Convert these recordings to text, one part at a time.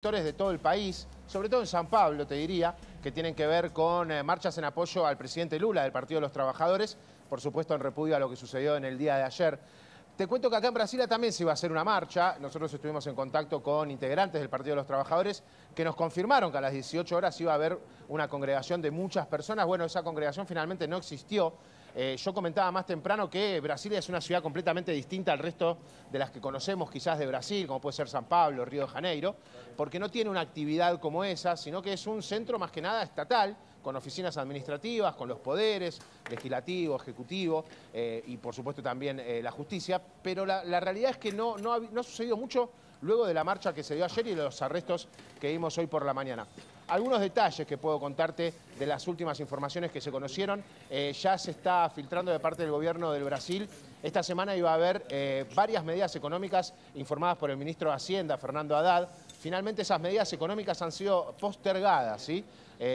Sectores de todo el país, sobre todo en San Pablo, te diría, que tienen que ver con marchas en apoyo al presidente Lula del Partido de los Trabajadores, por supuesto en repudio a lo que sucedió en el día de ayer. Te cuento que acá en Brasilia también se iba a hacer una marcha. Nosotros estuvimos en contacto con integrantes del Partido de los Trabajadores que nos confirmaron que a las 18 horas iba a haber una congregación de muchas personas. Bueno, esa congregación finalmente no existió. Yo comentaba más temprano que Brasilia es una ciudad completamente distinta al resto de las que conocemos quizás de Brasil, como puede ser San Pablo, Río de Janeiro, porque no tiene una actividad como esa, sino que es un centro más que nada estatal, con oficinas administrativas, con los poderes, legislativo, ejecutivo y por supuesto también la justicia, pero la realidad es que no ha sucedido mucho luego de la marcha que se dio ayer y de los arrestos que vimos hoy por la mañana. Algunos detalles que puedo contarte de las últimas informaciones que se conocieron. Ya se está filtrando de parte del gobierno del Brasil. Esta semana iba a haber varias medidas económicas informadas por el ministro de Hacienda, Fernando Haddad. Finalmente esas medidas económicas han sido postergadas, ¿sí?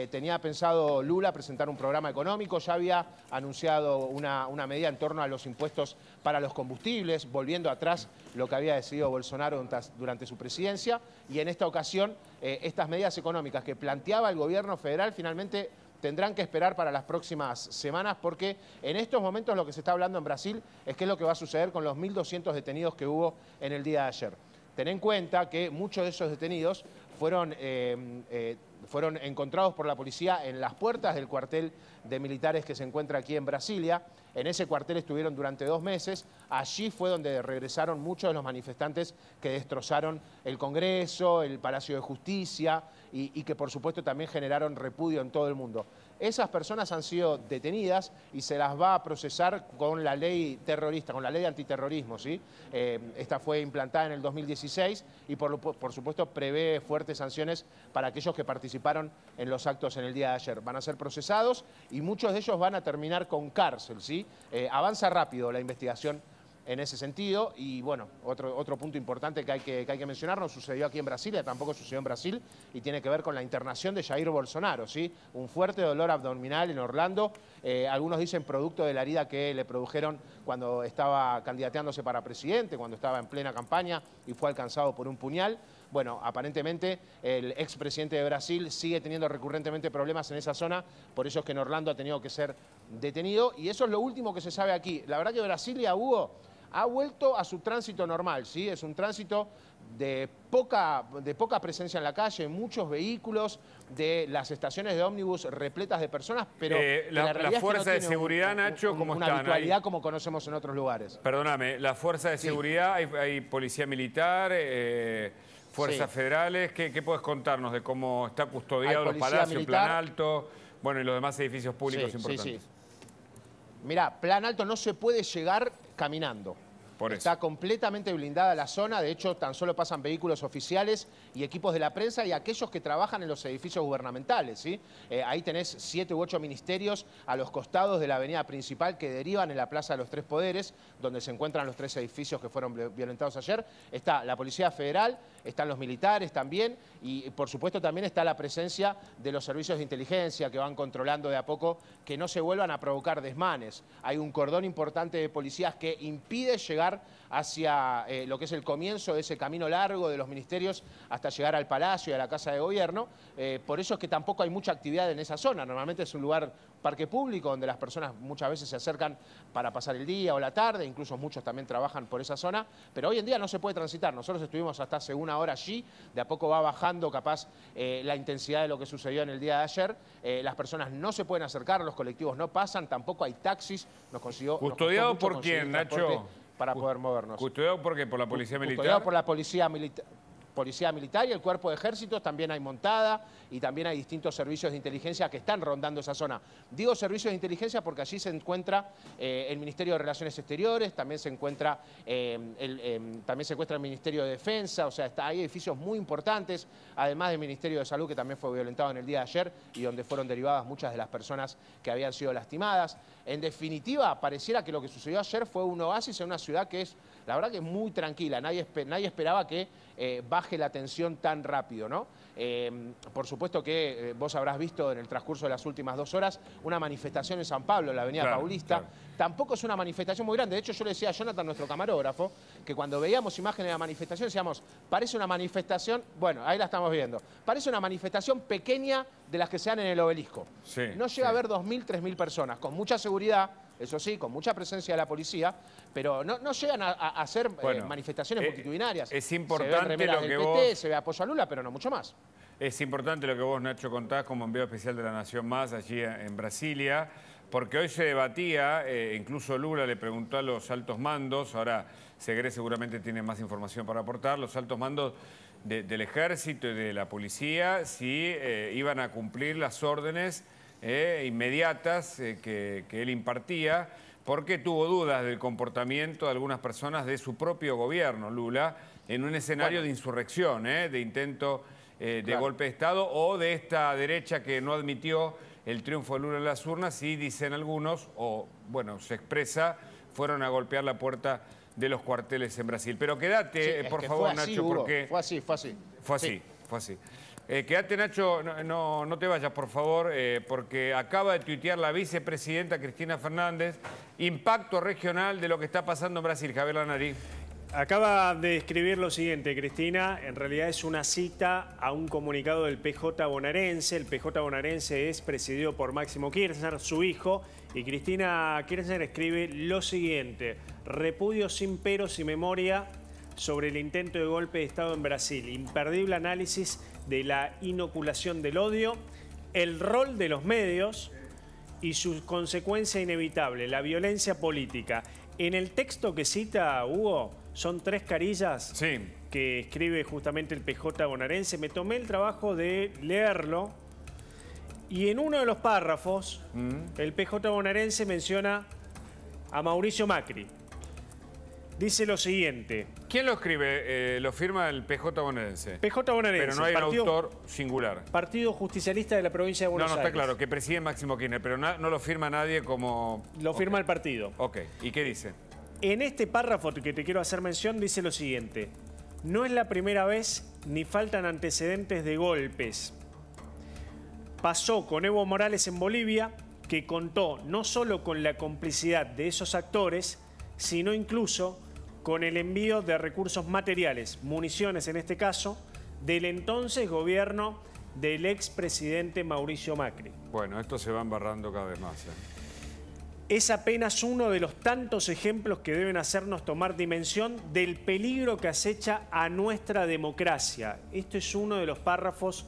Tenía pensado Lula presentar un programa económico, ya había anunciado una medida en torno a los impuestos para los combustibles, volviendo atrás lo que había decidido Bolsonaro durante su presidencia, y en esta ocasión estas medidas económicas que planteaba el gobierno federal finalmente tendrán que esperar para las próximas semanas, porque en estos momentos lo que se está hablando en Brasil es qué es lo que va a suceder con los 1.200 detenidos que hubo en el día de ayer. Ten en cuenta que muchos de esos detenidos fueron encontrados por la policía en las puertas del cuartel de militares que se encuentra aquí en Brasilia. En ese cuartel estuvieron durante 2 meses. Allí fue donde regresaron muchos de los manifestantes que destrozaron el Congreso, el Palacio de Justicia y que por supuesto también generaron repudio en todo el mundo. Esas personas han sido detenidas y se las va a procesar con la ley terrorista, con la ley de antiterrorismo, ¿sí? Esta fue implantada en el 2016 y por supuesto prevé fuertes sanciones para aquellos que participaron en los actos en el día de ayer. Van a ser procesados y muchos de ellos van a terminar con cárcel, ¿sí? Avanza rápido la investigación en ese sentido y bueno, otro punto importante que hay que mencionar, no sucedió aquí en Brasilia, tampoco sucedió en Brasil y tiene que ver con la internación de Jair Bolsonaro, ¿sí? Un fuerte dolor abdominal en Orlando, algunos dicen producto de la herida que le produjeron cuando estaba candidateándose para presidente, cuando estaba en plena campaña y fue alcanzado por un puñal. Bueno, aparentemente el expresidente de Brasil sigue teniendo recurrentemente problemas en esa zona, por eso es que en Orlando ha tenido que ser detenido y eso es lo último que se sabe aquí. La verdad que Brasilia, Hugo, ha vuelto a su tránsito normal, ¿sí? Es un tránsito de poca presencia en la calle, muchos vehículos, de las estaciones de ómnibus repletas de personas, pero la fuerza de seguridad, Nacho, ¿cómo están? Una habitualidad como conocemos en otros lugares. Perdóname, la fuerza de seguridad, hay policía militar, fuerzas federales, ¿qué puedes contarnos de cómo está custodiado el Palacio, militar, Plan Alto, bueno, y los demás edificios públicos importantes? Mirá, Plan Alto no se puede llegar caminando. Está completamente blindada la zona, de hecho tan solo pasan vehículos oficiales y equipos de la prensa y aquellos que trabajan en los edificios gubernamentales, ¿sí? Ahí tenés 7 u 8 ministerios a los costados de la avenida principal que derivan en la Plaza de los Tres Poderes, donde se encuentran los 3 edificios que fueron violentados ayer. Está la Policía Federal, están los militares también y por supuesto también está la presencia de los servicios de inteligencia que van controlando de a poco que no se vuelvan a provocar desmanes. Hay un cordón importante de policías que impide llegar hacia lo que es el comienzo de ese camino largo de los ministerios hasta llegar al Palacio y a la Casa de Gobierno. Por eso es que tampoco hay mucha actividad en esa zona. Normalmente es un lugar, parque público, donde las personas muchas veces se acercan para pasar el día o la tarde, incluso muchos también trabajan por esa zona, pero hoy en día no se puede transitar. Nosotros estuvimos hasta hace 1 hora allí, de a poco va bajando capaz la intensidad de lo que sucedió en el día de ayer. Las personas no se pueden acercar, los colectivos no pasan, tampoco hay taxis. ¿Custodiado por quién, Nacho? Para poder movernos. ¿Custodiado por qué? ¿Por la policía militar? Custodiado por la policía militar y el cuerpo de ejércitos, también hay montada y también hay distintos servicios de inteligencia que están rondando esa zona. Digo servicios de inteligencia porque allí se encuentra el Ministerio de Relaciones Exteriores, también se encuentra el Ministerio de Defensa, o sea, hay edificios muy importantes, además del Ministerio de Salud que también fue violentado en el día de ayer y donde fueron derivadas muchas de las personas que habían sido lastimadas. En definitiva, pareciera que lo que sucedió ayer fue un oasis en una ciudad que es la verdad que muy tranquila, nadie esperaba que baje la tensión tan rápido, ¿no? Por supuesto que vos habrás visto en el transcurso de las últimas 2 horas una manifestación en San Pablo, en la avenida Paulista. Tampoco es una manifestación muy grande. De hecho, yo le decía a Jonathan, nuestro camarógrafo, que cuando veíamos imágenes de la manifestación decíamos, parece una manifestación, bueno, ahí la estamos viendo, parece una manifestación pequeña de las que se dan en el Obelisco. No llega a haber 2.000, 3.000 personas, con mucha seguridad, eso sí, con mucha presencia de la policía, pero no llegan a hacer manifestaciones multitudinarias. Es importante se lo que vos... se ve apoyo a Lula, pero no mucho más. Es importante lo que vos, Nacho, contás como enviado especial de La Nación Más allí en Brasilia, porque hoy se debatía, incluso Lula le preguntó a los altos mandos, ahora Segre seguramente tiene más información para aportar, los altos mandos del ejército y de la policía, si iban a cumplir las órdenes inmediatas que él impartía, porque tuvo dudas del comportamiento de algunas personas de su propio gobierno, Lula, en un escenario de insurrección, de intento de golpe de Estado o de esta derecha que no admitió el triunfo de Lula en las urnas y dicen algunos, o bueno, se expresa, fueron a golpear la puerta de los cuarteles en Brasil. Pero quédate, por favor, así, Nacho, Hugo, porque... Fue así. Quédate, Nacho, no te vayas, por favor, porque acaba de tuitear la vicepresidenta Cristina Fernández, impacto regional de lo que está pasando en Brasil. Javier Lanari. Acaba de escribir lo siguiente, Cristina, en realidad es una cita a un comunicado del PJ bonaerense. El PJ bonaerense es presidido por Máximo Kirchner, su hijo, y Cristina Kirchner escribe lo siguiente: repudio sin peros y memoria sobre el intento de golpe de Estado en Brasil, imperdible análisis de la inoculación del odio, el rol de los medios y su consecuencia inevitable, la violencia política. En el texto que cita Hugo, son 3 carillas que escribe justamente el PJ bonaerense. Me tomé el trabajo de leerlo y en uno de los párrafos el PJ bonaerense menciona a Mauricio Macri. Dice lo siguiente. ¿Quién lo escribe? Lo firma el PJ bonaerense. PJ bonaerense. Pero no hay un autor singular. Partido Justicialista de la provincia de Buenos Aires. No, está claro, que preside Máximo Kirchner, pero no lo firma nadie como... Lo firma el partido. Ok, ¿y qué dice? En este párrafo que te quiero hacer mención dice lo siguiente: no es la primera vez ni faltan antecedentes de golpes. Pasó con Evo Morales en Bolivia, que contó no solo con la complicidad de esos actores, sino incluso con el envío de recursos materiales, municiones en este caso, del entonces gobierno del expresidente Mauricio Macri. Bueno, esto se va embarrando cada vez más. Es apenas uno de los tantos ejemplos que deben hacernos tomar dimensión del peligro que acecha a nuestra democracia. Esto es uno de los párrafos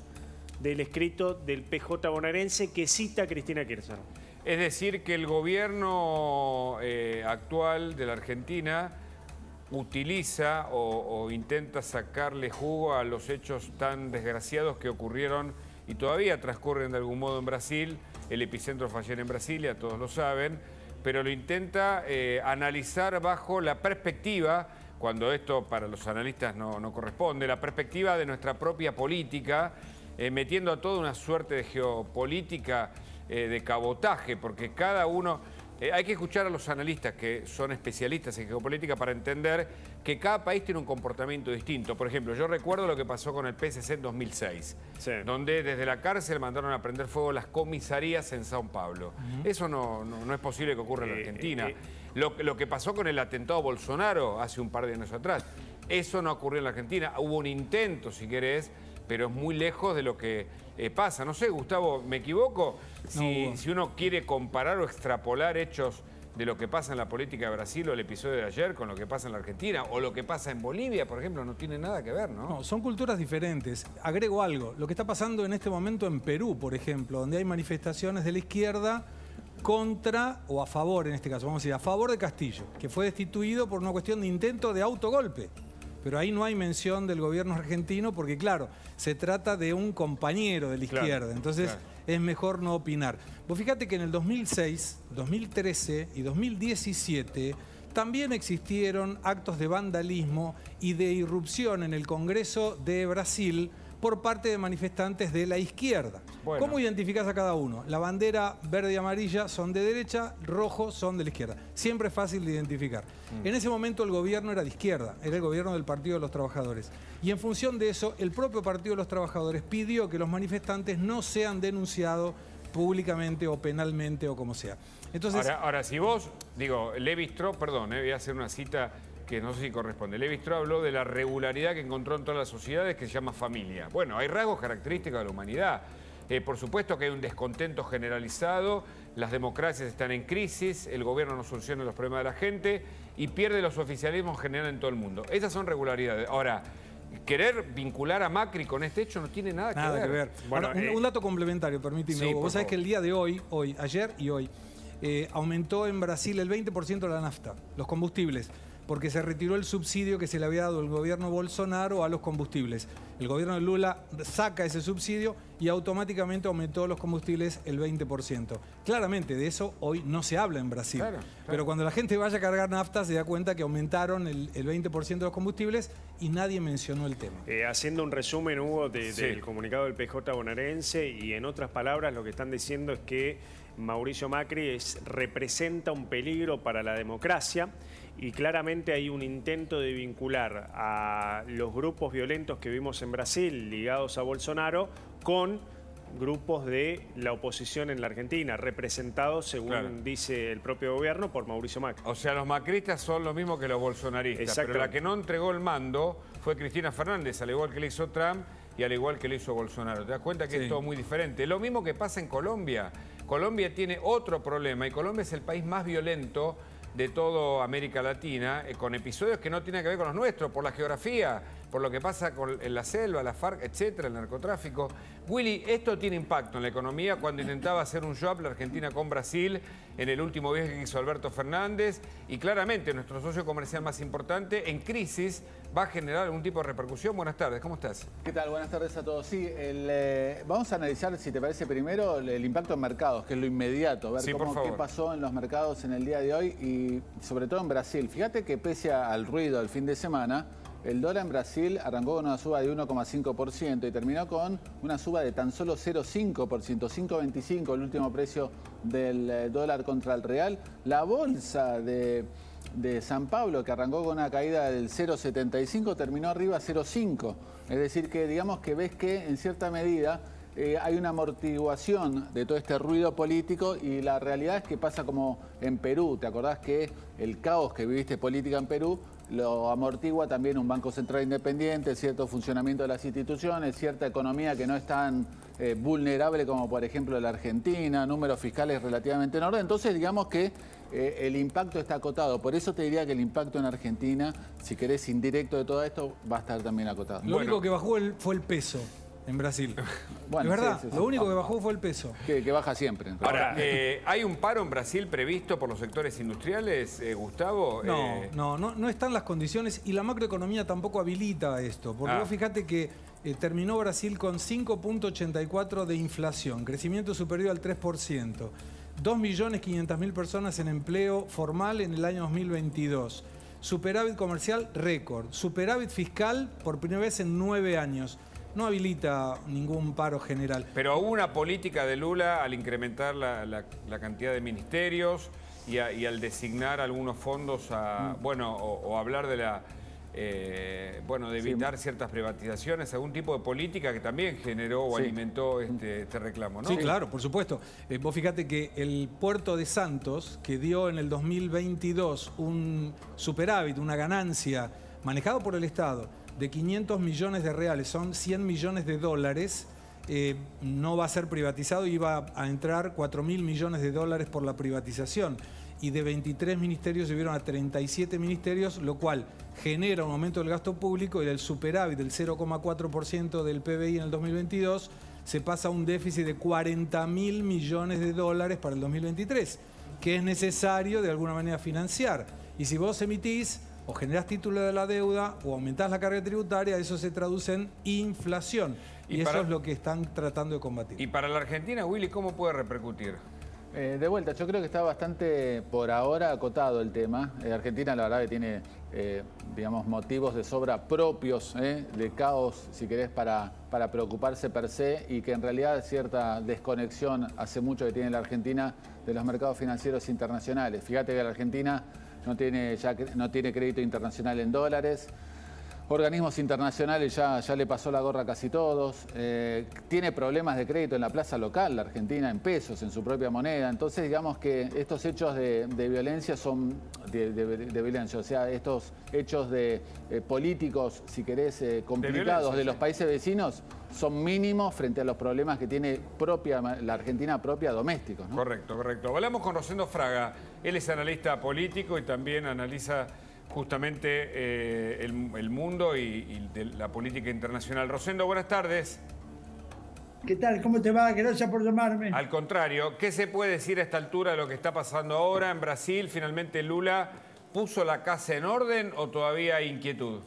del escrito del PJ bonaerense que cita a Cristina Kirchner. Es decir, que el gobierno actual de la Argentina utiliza o intenta sacarle jugo a los hechos tan desgraciados que ocurrieron y todavía transcurren de algún modo en Brasil. El epicentro fue ayer en Brasilia, todos lo saben, pero lo intenta analizar bajo la perspectiva, cuando esto para los analistas no corresponde, la perspectiva de nuestra propia política, metiendo a toda una suerte de geopolítica de cabotaje, porque cada uno... hay que escuchar a los analistas que son especialistas en geopolítica para entender que cada país tiene un comportamiento distinto. Por ejemplo, yo recuerdo lo que pasó con el PSC en 2006, donde desde la cárcel mandaron a prender fuego las comisarías en Sao Paulo. Eso no es posible que ocurra en la Argentina. Lo que pasó con el atentado a Bolsonaro hace un par de años atrás, eso no ocurrió en la Argentina. Hubo un intento, si querés, pero es muy lejos de lo que pasa. No sé, Gustavo, ¿me equivoco? Si uno quiere comparar o extrapolar hechos de lo que pasa en la política de Brasil o el episodio de ayer con lo que pasa en la Argentina o lo que pasa en Bolivia, por ejemplo, no tiene nada que ver, ¿no? No, son culturas diferentes. Agrego algo, lo que está pasando en este momento en Perú, por ejemplo, donde hay manifestaciones de la izquierda contra o a favor, en este caso, vamos a decir, a favor de Castillo, que fue destituido por una cuestión de intento de autogolpe. Pero ahí no hay mención del gobierno argentino porque, claro, se trata de un compañero de la izquierda. Entonces, es mejor no opinar. Vos fíjate que en el 2006, 2013 y 2017 también existieron actos de vandalismo y de irrupción en el Congreso de Brasil por parte de manifestantes de la izquierda. Bueno. ¿Cómo identificás a cada uno? La bandera verde y amarilla son de derecha, rojo son de la izquierda. Siempre es fácil de identificar. En ese momento el gobierno era de izquierda, era el gobierno del Partido de los Trabajadores. Y en función de eso, el propio Partido de los Trabajadores pidió que los manifestantes no sean denunciados públicamente o penalmente o como sea. Entonces, ahora si vos, digo, Lévi-Strauss, perdón, voy a hacer una cita que no sé si corresponde. Lévi-Strauss habló de la regularidad que encontró en todas las sociedades, que se llama familia. Bueno, hay rasgos característicos de la humanidad. Por supuesto que hay un descontento generalizado, las democracias están en crisis, el gobierno no soluciona los problemas de la gente y pierde los oficialismos en general en todo el mundo. Esas son regularidades. Ahora, querer vincular a Macri con este hecho no tiene nada que ver. Bueno, un dato complementario, permíteme. Sí, vos sabés que el día de hoy, ayer y hoy, aumentó en Brasil el 20% la nafta, los combustibles, porque se retiró el subsidio que se le había dado el gobierno Bolsonaro a los combustibles. El gobierno de Lula saca ese subsidio y automáticamente aumentó los combustibles el 20%. Claramente de eso hoy no se habla en Brasil. Claro. Pero cuando la gente vaya a cargar nafta se da cuenta que aumentaron el 20% de los combustibles y nadie mencionó el tema. Haciendo un resumen, Hugo, del comunicado del PJ bonaerense, y en otras palabras lo que están diciendo es que Mauricio Macri representa un peligro para la democracia y claramente hay un intento de vincular a los grupos violentos que vimos en Brasil ligados a Bolsonaro con grupos de la oposición en la Argentina, representados, según dice el propio gobierno, por Mauricio Macri. O sea, los macristas son lo mismo que los bolsonaristas, pero la que no entregó el mando fue Cristina Fernández, al igual que le hizo Trump y al igual que le hizo Bolsonaro. ¿Te das cuenta que es todo muy diferente? Lo mismo que pasa en Colombia. Colombia tiene otro problema y Colombia es el país más violento de toda América Latina, con episodios que no tienen que ver con los nuestros, por la geografía, por lo que pasa en la selva, la FARC, etcétera, el narcotráfico. Willy, esto tiene impacto en la economía. Cuando intentaba hacer un swap la Argentina con Brasil, en el último viaje que hizo Alberto Fernández, y claramente nuestro socio comercial más importante, en crisis, va a generar algún tipo de repercusión. Buenas tardes, ¿cómo estás? ¿Qué tal? Buenas tardes a todos. Sí, vamos a analizar, si te parece primero, el impacto en mercados, que es lo inmediato, ver qué pasó en los mercados en el día de hoy y sobre todo en Brasil. Fíjate que pese al ruido del fin de semana, el dólar en Brasil arrancó con una suba de 1,5% y terminó con una suba de tan solo 0,5%, 5,25 el último precio del dólar contra el real. La bolsa de San Pablo, que arrancó con una caída del 0,75, terminó arriba 0,5. Es decir, que digamos que ves que en cierta medida hay una amortiguación de todo este ruido político y la realidad es que pasa como en Perú. ¿Te acordás que el caos que viviste política en Perú lo amortigua también un Banco Central independiente, cierto funcionamiento de las instituciones, cierta economía que no es tan vulnerable como por ejemplo la Argentina, números fiscales relativamente en orden? Entonces digamos que el impacto está acotado. Por eso te diría que el impacto en Argentina, si querés indirecto de todo esto, va a estar también acotado. Lo único que bajó fue el peso en Brasil. Bueno, es verdad, lo único que bajó fue el peso. Que baja siempre. Ahora, ¿hay un paro en Brasil previsto por los sectores industriales, Gustavo? No están las condiciones y la macroeconomía tampoco habilita esto. Porque vos fíjate que terminó Brasil con 5,84 de inflación, crecimiento superior al 3%, 2.500.000 personas en empleo formal en el año 2022, superávit comercial récord, superávit fiscal por primera vez en 9 años. No habilita ningún paro general. Pero hubo una política de Lula al incrementar la cantidad de ministerios y al designar algunos fondos o hablar de de evitar ciertas privatizaciones, algún tipo de política que también generó o alimentó este reclamo, ¿no? Sí, claro, por supuesto. Vos fíjate que el puerto de Santos, que dio en el 2022 un superávit, una ganancia manejado por el Estado, de 500 millones de reales, son 100 millones de dólares, no va a ser privatizado y va a entrar 4.000 millones de dólares por la privatización. Y de 23 ministerios subieron a 37 ministerios, lo cual genera un aumento del gasto público y el superávit del 0,4% del PBI en el 2022 se pasa a un déficit de 40.000 millones de dólares para el 2023, que es necesario de alguna manera financiar. Y si vos emitís o generás título de la deuda o aumentás la carga tributaria, eso se traduce en inflación. Y eso es lo que están tratando de combatir. Y para la Argentina, Willy, ¿cómo puede repercutir? De vuelta, yo creo que está bastante por ahora acotado el tema. Argentina la verdad que tiene, digamos, motivos de sobra propios, de caos, si querés, para preocuparse per se, y que en realidad cierta desconexión hace mucho que tiene la Argentina de los mercados financieros internacionales. Fíjate que la Argentina no tiene crédito internacional en dólares. Organismos internacionales ya le pasó la gorra a casi todos. Tiene problemas de crédito en la plaza local, la Argentina, en pesos, en su propia moneda. Entonces, digamos que estos hechos de violencia son de violencia, o sea, estos hechos de políticos, si querés, complicados de los países vecinos, son mínimos frente a los problemas que tiene la Argentina propia domésticos, ¿no? Correcto, correcto. Hablamos con Rosendo Fraga. Él es analista político y también analiza justamente el mundo y de la política internacional. Rosendo, buenas tardes. ¿Qué tal? ¿Cómo te va? Gracias por llamarme. Al contrario, ¿qué se puede decir a esta altura de lo que está pasando ahora en Brasil? ¿Finalmente Lula puso la casa en orden o todavía hay inquietud?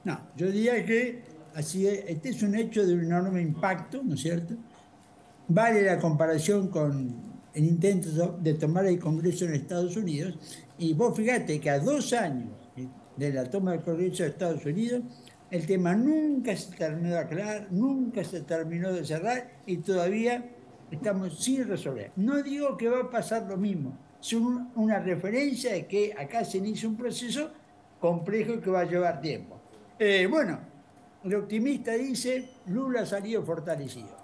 No, yo diría que así es, este es un hecho de un enorme impacto, ¿no es cierto? Vale la comparación con el intento de tomar el Congreso en Estados Unidos. Y vos fíjate que a 2 años de la toma del Congreso de Estados Unidos, el tema nunca se terminó de aclarar, nunca se terminó de cerrar y todavía estamos sin resolver. No digo que va a pasar lo mismo, es una referencia de que acá se inicia un proceso complejo y que va a llevar tiempo. Bueno, el optimista dice, Lula ha salido fortalecido,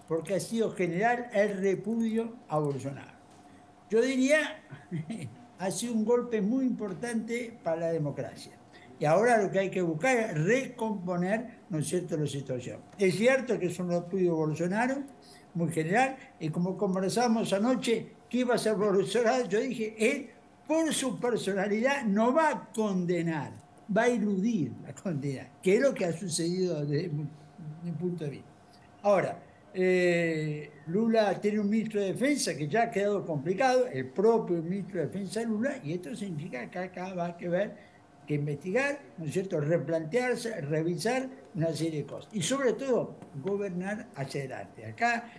porque ha sido general el repudio a Bolsonaro. Yo diría, ha sido un golpe muy importante para la democracia. Y ahora lo que hay que buscar es recomponer, ¿no es cierto?, la situación. Es cierto que es un repudio Bolsonaro, muy general, y como conversamos anoche, ¿qué iba a hacer Bolsonaro? Yo dije, él, por su personalidad, no va a condenar, va a eludir la condena, que es lo que ha sucedido desde mi punto de vista. Ahora, Lula tiene un ministro de Defensa que ya ha quedado complicado, el propio ministro de Defensa de Lula, y esto significa que acá va a que investigar, ¿no es cierto?, replantearse, revisar una serie de cosas. Y sobre todo, gobernar hacia adelante. Acá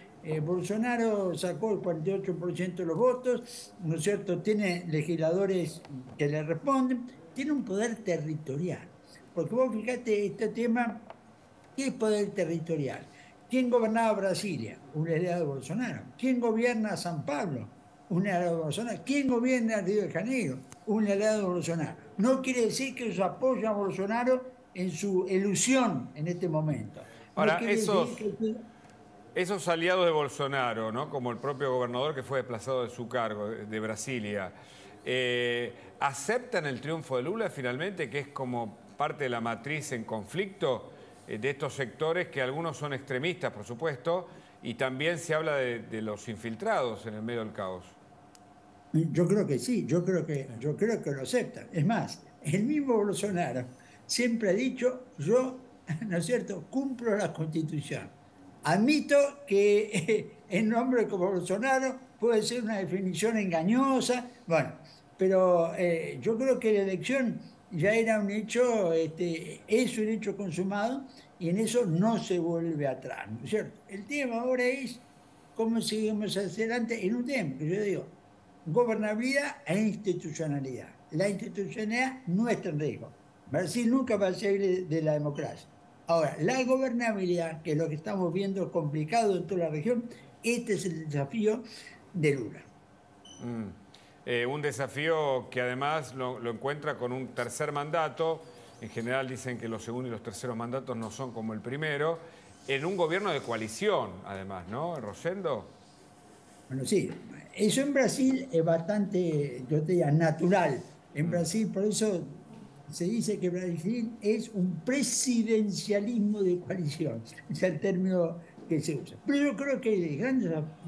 Bolsonaro sacó el 48% de los votos, ¿no es cierto?, tiene legisladores que le responden, tiene un poder territorial. Porque vos fíjate este tema, ¿qué es poder territorial? ¿Quién gobernaba Brasilia? Un aliado de Bolsonaro. ¿Quién gobierna San Pablo? Un aliado de Bolsonaro. ¿Quién gobierna Río de Janeiro? Un aliado de Bolsonaro. No quiere decir que ellos apoyan a Bolsonaro en su ilusión en este momento. Ahora, esos aliados de Bolsonaro, ¿no?, como el propio gobernador que fue desplazado de su cargo, de Brasilia, ¿aceptan el triunfo de Lula finalmente, que es como parte de la matriz en conflicto de estos sectores, que algunos son extremistas, por supuesto, y también se habla de los infiltrados en el medio del caos? Yo creo que sí, yo creo que lo aceptan. Es más, el mismo Bolsonaro siempre ha dicho, yo, ¿no es cierto?, cumplo la Constitución. Admito que el nombre como Bolsonaro puede ser una definición engañosa, bueno, pero yo creo que la elección ya era un hecho, es un hecho consumado y en eso no se vuelve atrás, ¿no es cierto? El tema ahora es cómo seguimos hacia adelante en un tema que yo digo, gobernabilidad e institucionalidad. La institucionalidad no está en riesgo. Brasil nunca va a ser de la democracia. Ahora, la gobernabilidad, que es lo que estamos viendo complicado en toda la región, este es el desafío de Lula. Un desafío que además lo encuentra con un tercer mandato. En general dicen que los segundos y los terceros mandatos no son como el primero. En un gobierno de coalición, además, ¿no, Rosendo? Bueno, sí. Eso en Brasil es bastante, yo te diría, natural. En Brasil, por eso se dice que Brasil es un presidencialismo de coalición. Es el término que se usa. Pero yo creo que el gran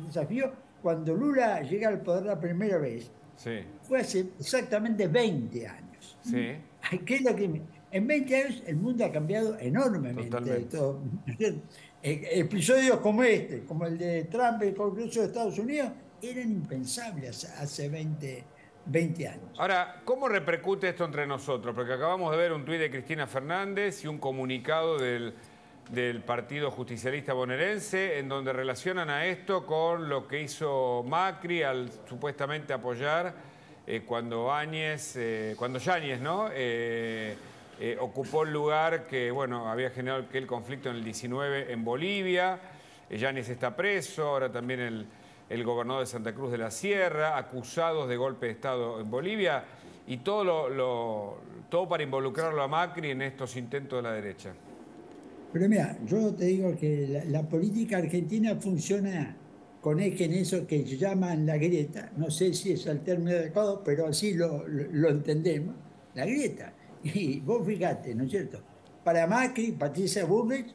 desafío, cuando Lula llega al poder la primera vez, sí, fue hace exactamente 20 años. Sí. ¿Qué es lo que en 20 años el mundo ha cambiado enormemente. Totalmente. Todo. Episodios como este, como el de Trump y el Congreso de Estados Unidos, eran impensables hace 20 años. Ahora, ¿cómo repercute esto entre nosotros? Porque acabamos de ver un tuit de Cristina Fernández y un comunicado del del Partido Justicialista Bonaerense, en donde relacionan a esto con lo que hizo Macri al supuestamente apoyar cuando Yáñez, ¿no? Ocupó el lugar que, bueno, había generado aquel conflicto en el 19 en Bolivia. Yáñez está preso, ahora también el gobernador de Santa Cruz de la Sierra, acusados de golpe de Estado en Bolivia, y todo para involucrarlo a Macri en estos intentos de la derecha. Pero mira, yo te digo que la política argentina funciona con eje en eso que llaman la grieta. No sé si es el término adecuado, pero así lo entendemos. La grieta. Y vos fíjate, ¿no es cierto? Para Macri, Patricia Bullrich,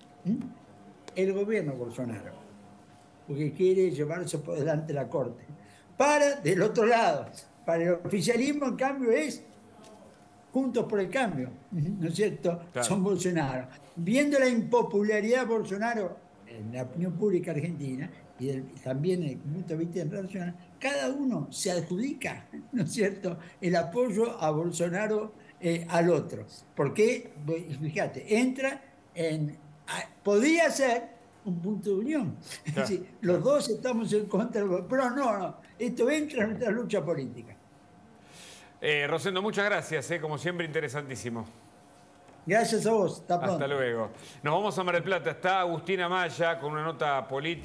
el gobierno Bolsonaro, porque quiere llevarse por delante la corte. Del otro lado, para el oficialismo, en cambio, es Juntos por el Cambio, ¿no es cierto? Claro. Son Bolsonaro. Viendo la impopularidad de Bolsonaro en la opinión pública argentina y también en el punto de vista internacional, cada uno se adjudica, ¿no es cierto?, el apoyo a Bolsonaro al otro. Porque, fíjate, podría ser un punto de unión. Claro. Es decir, los dos estamos en contra, pero no, esto entra en nuestra lucha política. Rosendo, muchas gracias, como siempre interesantísimo. Gracias a vos, hasta pronto. Hasta luego. Nos vamos a Mar del Plata, está Agustín Amaya con una nota política.